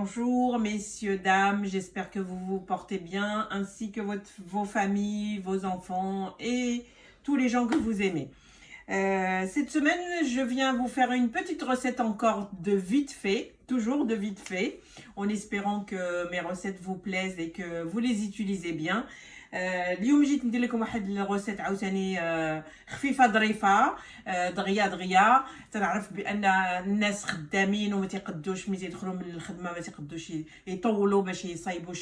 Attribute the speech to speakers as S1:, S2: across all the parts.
S1: Bonjour messieurs, dames, j'espère que vous vous portez bien, ainsi que vos familles, vos enfants et tous les gens que vous aimez. Cette semaine, je viens vous faire une petite recette encore de vite fait, toujours de vite fait, en espérant que mes recettes vous plaisent et que vous les utilisez bien. اليوم جيت ندير لكم واحد الروسيت عاوتاني خفيفه ظريفه دغيا تنعرف بان الناس خدامين وما تيقدوش ملي تيدخلوا من الخدمه ما تيقدوش يطولوا باش يصايبوا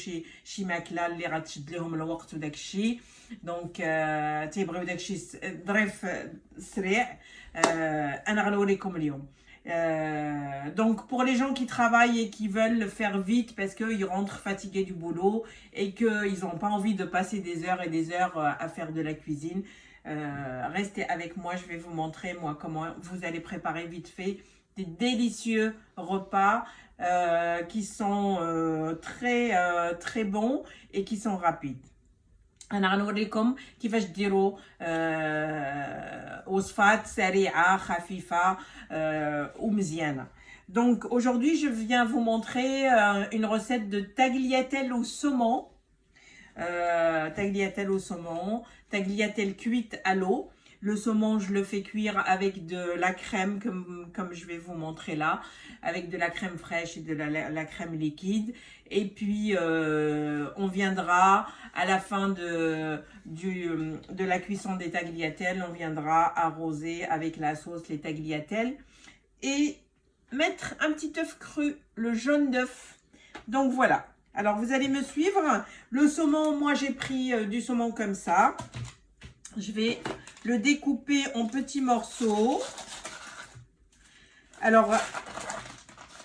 S1: شي ماكله اللي غتشد لهم الوقت وداك الشيء دونك تيبغيو داك الشيء ظريف سريع. انا غنوريكم اليوم. Donc pour les gens qui travaillent et qui veulent le faire vite parce qu'ils rentrent fatigués du boulot et qu'ils n'ont pas envie de passer des heures et des heures à faire de la cuisine, restez avec moi, je vais vous montrer moi comment vous allez préparer vite fait des délicieux repas qui sont très bons et qui sont rapides. انا غنوريكم كيفاش ديروا وصفات سريعه خفيفه ومزيانه. Donc aujourd'hui je viens vous montrer une recette de tagliatelle au saumon. Tagliatelle cuite à l'eau. Le saumon, je le fais cuire avec de la crème, comme je vais vous montrer là, avec de la crème fraîche et de la crème liquide. Et puis, on viendra à la fin de la cuisson des tagliatelles, on viendra arroser avec la sauce les tagliatelles et mettre un petit œuf cru, le jaune d'œuf. Donc voilà. Alors, vous allez me suivre. Le saumon, moi, j'ai pris du saumon comme ça. Je vais le découper en petits morceaux. Alors,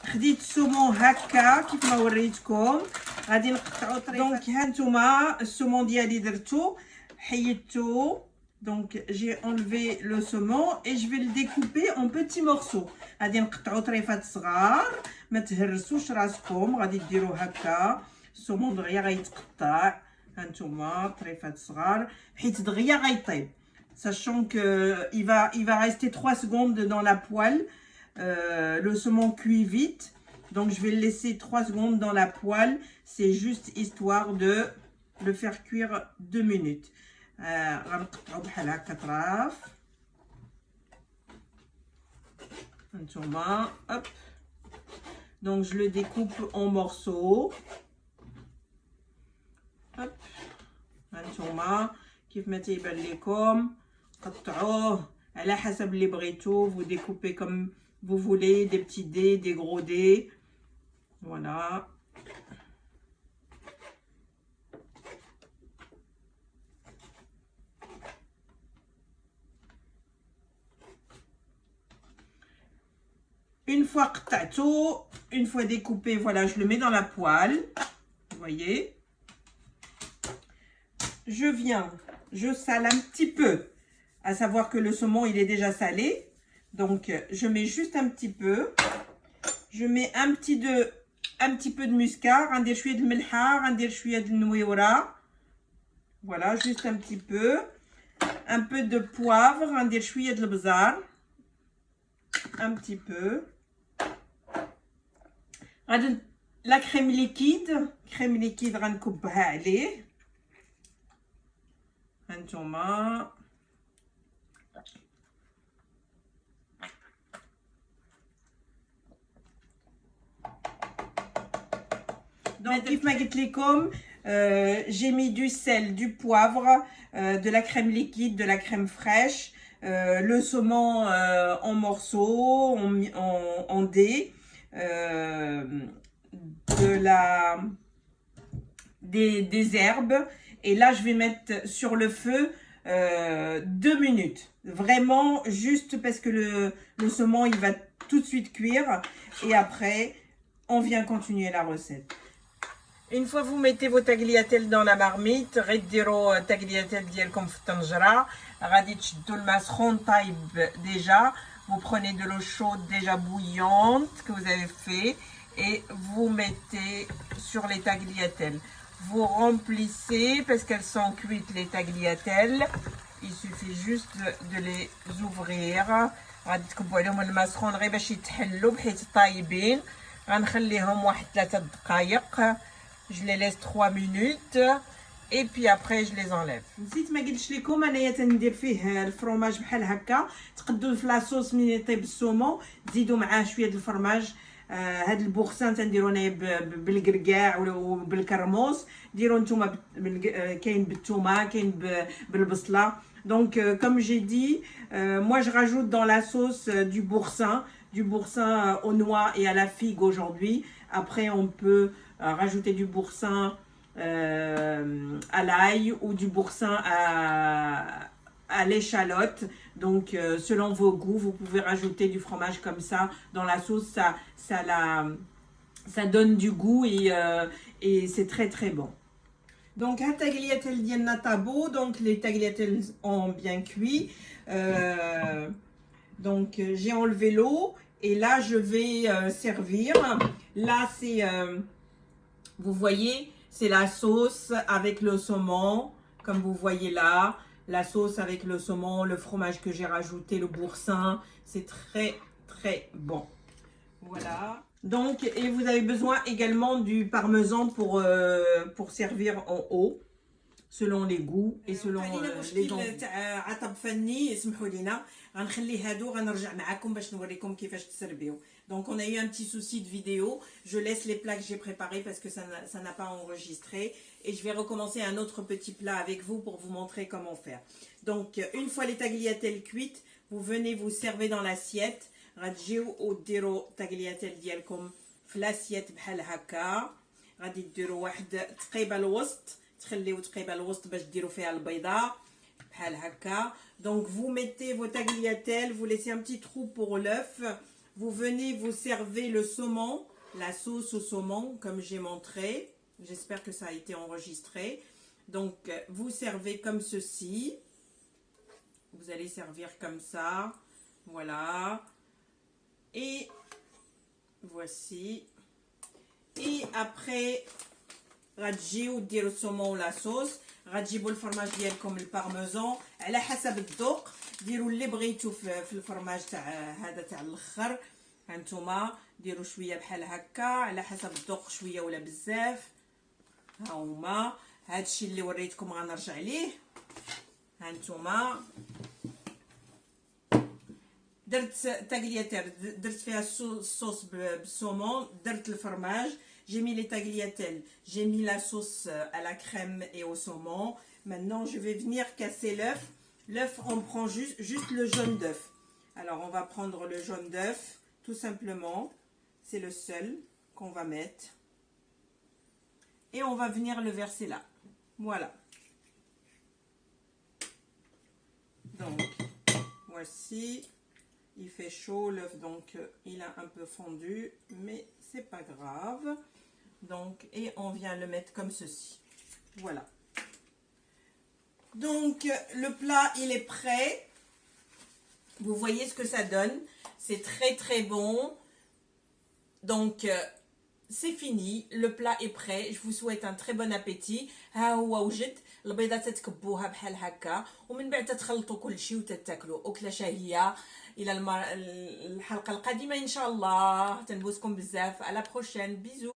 S1: خديت saumon هكا كيف ما وريتكم. غادي نقطعو دونك ها نتوما السومون ديالي درتو حيدتو. Donc j'ai enlevé le saumon et je vais le découper en petits morceaux. غادي نقطعو طريفات صغار ما تهرسوش راسكم. غادي ديروا هكا السومون دغيا غيتقطع. هانتوما طريفات صغار حيت دغيا غيطيب. Sachant que il va rester 3 secondes dans la poêle. Le saumon cuit vite. Donc je vais le laisser 3 secondes dans la poêle. C'est juste histoire de le faire cuire 2 minutes. غنقطعو بحال هكا طراف. هانتوما hop. Donc je le découpe en morceaux. Hop. هانتوما كيف ما تيبان لكم قطعوه على حسب اللي بغيتو. Vous découpez comme vous voulez, des petits dés, des gros dés. Voilà. Une fois قطعتو, une fois découpé, voilà, je le mets dans la poêle. Vous voyez. Je sale un petit peu, à savoir que le saumon il est déjà salé, donc je mets juste un petit peu. Je mets un petit peu de muscade, ندير شويه د الملحه, ندير شويه د النويوره. Voilà, juste un petit peu. Un peu de poivre, ندير شويه د البزار, un petit peu. La crème liquide غنكبها عليه. هانتوما donc كيف ما قلت لكم j'ai mis du sel, du poivre, de la crème liquide, de la crème fraîche, le saumon en morceaux, en dés, des herbes. Et là, je vais mettre sur le feu 2 minutes. Vraiment, juste parce que le saumon, il va tout de suite cuire. Et après, on vient continuer la recette. Une fois vous mettez vos tagliatelles dans la marmite, غديروا tagliatelles ديالكم في الطنجرة. غادي تشدوا الماء سخون طايب déjà. Vous prenez de l'eau chaude déjà bouillante que vous avez fait et vous mettez sur les tagliatelles. Vous remplissez parce qu'elles sont cuites les tagliatelles. Il suffit juste de les ouvrir. غادي تكبوا عليهم الماء سخون غير باش يتحلوا بحيث طايبين. غنخليهم واحد 3 دقائق. Je les laisse 3 minutes et puis après je les enlève. نسيت ما قلتش لكم انايا تندير فيه الفرماج بحال هكا. تقدوا في لاصوص من يطيب السومون تزيدوا معاه شويه د الفرماج. هاد البورسان تنديرو انايا بالكركاع وبالكرموس. ديروا نتوما كاين بالثومه كاين بالبصله. Donc comme j'ai dit, moi je rajoute dans la sauce du boursin aux noix et à la figue aujourd'hui. Après on peut rajouter du boursin à l'ail ou du boursin à l'échalote. Donc selon vos goûts, vous pouvez rajouter du fromage comme ça dans la sauce. Ça donne du goût et c'est très très bon. Donc les tagliatelles ديالنا طابو. Donc les tagliatelles ont bien cuit. Donc j'ai enlevé l'eau et là je vais servir. Là c'est vous voyez, c'est la sauce avec le saumon, comme vous voyez là, la sauce avec le saumon, le fromage que j'ai rajouté, le boursin, c'est très très bon. Voilà. Donc, et vous avez besoin également du parmesan pour servir en haut, selon les goûts et selon les envies. عطب فني اسمحوا لينا غنخلي هادو غنرجع معكم باش نوريكم كيفاش تسربيو. Donc on a eu un petit souci de vidéo. Je laisse les plats que j'ai préparés parce que ça n'a pas enregistré. Et je vais recommencer un autre petit plat avec vous pour vous montrer comment faire. Donc une fois les tagliatelles cuites, vous venez vous servir dans l'assiette. غتجيو وديروا tagliatelles ديالكم في l'assiette بحال هكا. غادي ديروا واحد تقيبه الوسط. تخليو تقيبه الوسط باش ديروا فيها البيضه بحال هكا. Donc vous mettez vos tagliatelles, vous laissez un petit trou pour l'œuf. Vous venez, vous servez le saumon, la sauce au saumon, comme j'ai montré. J'espère que ça a été enregistré. Donc, vous servez comme ceci. Vous allez servir comme ça. Voilà. Et voici. Et après, غتجيو ديروا السومون ولا صوص. غتجيبوا الفرماج ديالكم البارميزان على حسب الذوق. ديروا اللي بغيتو في الفرماج تاع هذا تاع الاخر. هانتوما ديروا شويه بحال هكا على حسب الذوق، شويه ولا بزاف. ها هما هادشي اللي وريتكم غنرجع ليه. هانتوما درت tagliatelles, درت فيها الصوص بالسومون، درت الفرماج. J'ai mis les tagliatelles, j'ai mis la sauce à la crème et au saumon. Maintenant, je vais venir casser l'œuf. L'œuf, on prend juste le jaune d'œuf. Alors, on va prendre le jaune d'œuf, tout simplement. C'est le seul qu'on va mettre. Et on va venir le verser là. Voilà. Donc, voici. Il fait chaud l'œuf, donc il a un peu fondu, mais c'est pas grave. Donc, et on vient le mettre comme ceci. Voilà. Donc, le plat, il est prêt. Vous voyez ce que ça donne. C'est très, très bon. Donc, c'est fini. Le plat est prêt. Je vous souhaite un très bon appétit. ها هو وجد البيضه تتكبوها بحال هكا ومن بعد تتخلطوا كل شيء وتتاكلوا اكله شهيه. الى الحلقه القادمه ان شاء الله. تنبوسكم بزاف. على بروشين. بيزو.